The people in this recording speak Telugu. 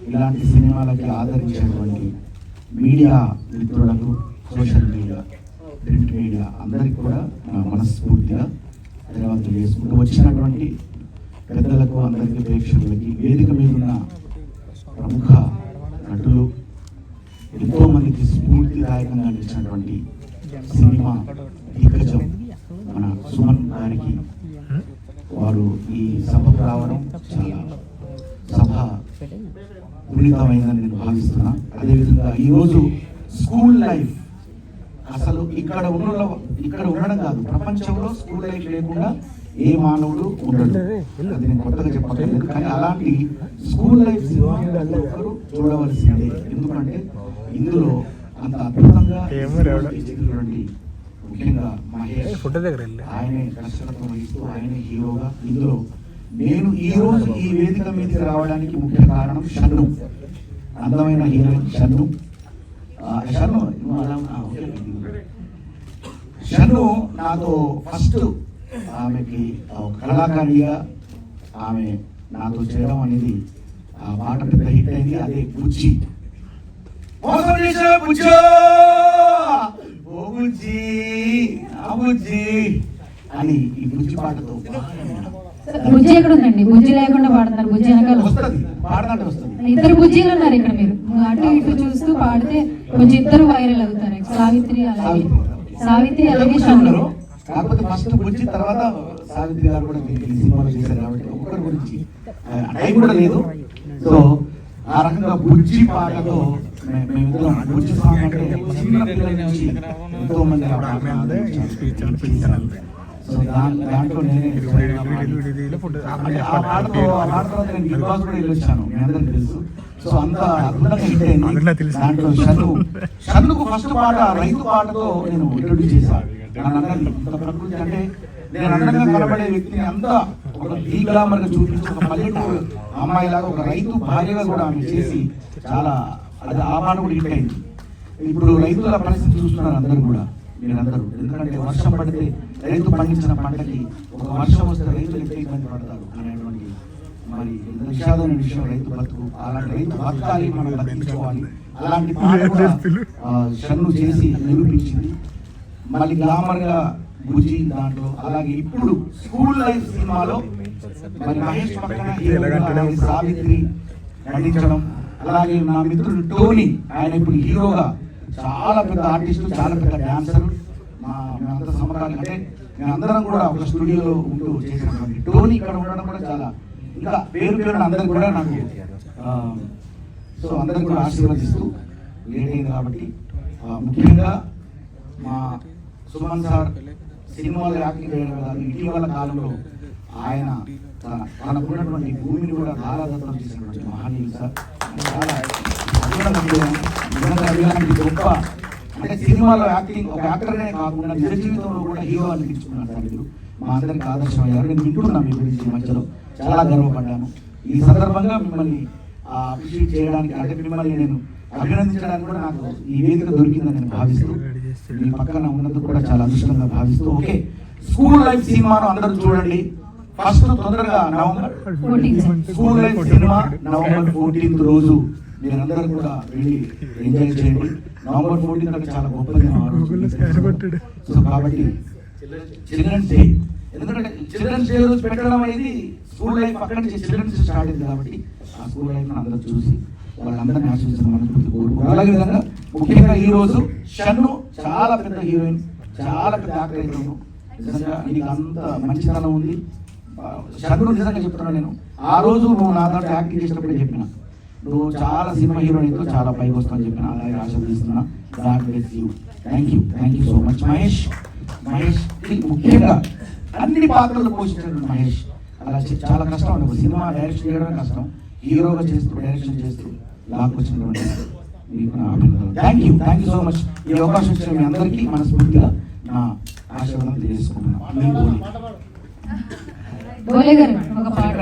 ఇలాంటి సినిమాలకి ఆదరించేటువంటి మీడియా మిత్రులకు, సోషల్ మీడియా, ప్రింట్ మీడియా అందరికీ కూడా నా మనస్ఫూర్తిగా ధన్యవాదాలు చేసుకుంటూ, వచ్చినటువంటి పెద్దలకు, అందరికీ, ప్రేక్షకులకి, వేదిక మీద ఉన్న ప్రముఖ నటులు, ఎంతో మందికి స్ఫూర్తిదాయకంగా నిలిచినటువంటి సినిమా దిగ్గజం మన సుమన్ గారికి వారు ఈ సభకు రావడం చాలా సభ పునీతమైందని నేను భావిస్తున్నా. అదేవిధంగా ఈరోజు స్కూల్ లైఫ్ అసలు ఇక్కడ ఉండడం కాదు, ప్రపంచంలో స్కూల్ లైఫ్ లేకుండా ఏ మానవుడు ఉండడు. అది నేను కొత్తగా చెప్పలేదు, కానీ అలాంటి స్కూల్ లైఫ్ ఒకరు చూడవలసిందే. ఎందుకంటే ఇందులో అంత అద్భుతంగా ముఖ్యంగా మహేష్ ఆయనే దర్శకత్వం వహిస్తూ ఆయనే హీరోగా. ఇందులో నేను ఈ రోజు ఈ వేదిక మీదకి రావడానికి ముఖ్య కారణం షన్ను, అందమైన హీరోయిన్ షన్ను. షన్ను నాతో ఫస్ట్ ఆమెకి కళాకారిగా ఆమె నాతో చేయడం అనేది ఆ పాట పెద్ద హిట్ అయింది. అదే బుజ్జి అని ఈ బుజ్జి పాటతో బుజ్జి ఎక్కడ ఉందండి? బుజ్జి లేకుండా పాడుతున్నారు. బుజ్జి వెనకాల వస్తుంది, పాడదంటే వస్తుంది. ఇద్దరు బుజ్జిలు ఉన్నారు ఇక్కడ. మీరు అటు ఇటు చూస్తూ పాడితే కొంచెం ఇద్దరు వైరల్ అవుతారు. సావిత్రి అలాగే షన్ను. కాకపోతే ఫస్ట్ బుజ్జి, తర్వాత సావిత్రి గారు కూడా సినిమాలో చేశారు కాబట్టి ఒక్కరి గురించి టైం కూడా లేదు. సో ఆ రకంగా బుజ్జి పాటతో మేమిద్దరం బుజ్జి సాంగ్ అంటే చిన్న పిల్లల నుంచి ఎంతో మంది సో దాంట్లో నేను ఆ పాటతో నేను బిగ్ బాస్ కూడా వెళ్ళొచ్చాను, మీ అందరికి తెలుసు. సో అంత అద్భుతంగా హిట్ అయింది. దాంట్లో షన్నుకు ఫస్ట్ పాట రైతు పాటతో నేను ఇంట్రొడ్యూస్ చేశాను. ప్రకృతి అంటే నేను అందంగా కనబడే వ్యక్తిని అంతా ఒక గ్లామర్ గా చూపించి ఒక పల్లెటూరు అమ్మాయి లాగా ఒక రైతు భార్యగా కూడా ఆమె చేసి చాలా అది ఆ పాట కూడా హిట్ అయింది. ఇప్పుడు రైతుల పరిస్థితి చూస్తున్నారు అందరూ కూడా, మీరందరూ. ఎందుకంటే వర్షం పడితే రైతు పండించిన పంటకి ఒక వర్షం వస్తే రైతులు ఎంత ఇబ్బంది పడతారు అనేటువంటి మరి ఇంత విషాదమైన విషయం రైతు బతుకు. అలాంటి రైతు బతకాలి, మనం బతికించుకోవాలి. అలాంటి పాట కూడా షన్ను చేసి నిరూపించింది. మళ్ళీ గ్లామర్ గా బుజ్జి దాంట్లో. అలాగే ఇప్పుడు స్కూల్ లైఫ్ సినిమాలో మరి మహేష్ పక్కన సావిత్రి నటించడం, అలాగే నా మిత్రుడు టోనీ, ఆయన ఇప్పుడు హీరోగా చాలా పెద్ద ఆర్టిస్టు, చాలా పెద్ద డాన్సర్. మేమంతా సమకాలీన అంటే మేమందరం కూడా ఒక స్టూడియోలో ఉంటూ చేసినటువంటి టోనీ ఇక్కడ ఉండడం కూడా చాలా ఇంకా పేరు అందరికి కూడా నాకు సో అందరికి కూడా ఆశీర్వదిస్తూ లేట్ అయింది కాబట్టి ముఖ్యంగా మా సుమన్ సార్ సినిమాలో యాక్టింగ్ చేయడం కాదు, ఇటీవల కాలంలో ఆయన తనకున్నటువంటి భూమిని కూడా ధారాదత్తం చేసినటువంటి మహనీయులు సార్. చాలా గొప్ప అంటే సినిమాలో యాక్టింగ్ ఒక యాక్టర్నే కాకుండా నిజ జీవితంలో కూడా హీరో అనిపించుకున్నారు సార్. మీరు మా అందరికి ఆదర్శమయ్యారు. నేను వింటున్నాను మీ గురించి మధ్యలో, చాలా గర్వపడ్డాను. ఈ సందర్భంగా మిమ్మల్ని అప్రిషియేట్ చేయడానికి అంటే మిమ్మల్ని నేను అభినందించడానికి కూడా నాకు ఈ వేదిక దొరికిందని నేను భావిస్తూ, మీ పక్కన ఉన్నందుకు కూడా చాలా అదృష్టంగా భావిస్తూ. ఓకే, స్కూల్ లైఫ్ సినిమాను అందరూ చూడండి. ఫస్ట్ తొందరగా స్కూల్ లైఫ్ సినిమా నవంబర్ 14 రోజు మీరందరూ కూడా వెళ్ళి ఎంజాయ్ చేయండి. నవంబర్ 14 అంటే చాలా గొప్ప దినం. సో కాబట్టి చిల్డ్రన్స్ డే, ఎందుకంటే చిల్డ్రన్స్ డే రోజు పెట్టడం అనేది స్కూల్ లైఫ్ అక్కడ నుంచి చిల్డ్రన్స్ స్టార్ట్ అయింది కాబట్టి ఆ స్కూల్ లైఫ్ అందరూ చూసి వాళ్ళందరినీ ఆశీర్వదించిన మనస్ఫూర్తి కోరుకుంటారు. అలాగే విధంగా ముఖ్యంగా ఈ రోజు షన్ను చాలా పెద్ద హీరోయిన్, చాలా పెద్ద యాక్టర్ అయిపోయాను. నిజంగా నీకు అంత మంచితనం ఉంది. షన్ను నిజంగా చెప్తున్నాను, నేను ఆ రోజు నువ్వు నా దాంట్లో యాక్టింగ్ చేసినప్పుడే చెప్పిన నువ్వు చాలా సినిమా హీరోయిన్తో చాలా పైకి వస్తావని చెప్పిన. అలాగే ఆశీర్వదిస్తున్నా. God bless you. Thank you so much. Mahesh ముఖ్యంగా అన్ని పాత్రలు పోషించినటువంటి మహేష్ అలా చాలా కష్టం అండి. ఒక సినిమా డైరెక్షన్ చేయడమే కష్టం, హీరోగా చేస్తూ డైరెక్షన్ చేస్తూ లాక్కొచ్చినటువంటి మీకు నా అభినందనలు. Thank you so much. ఈ అవకాశం ఇచ్చిన మీ అందరికీ మనస్ఫూర్తిగా నా ఆశీర్వాదం తెలియజేసుకుంటున్నాను. బోలే గారు ఒక పాట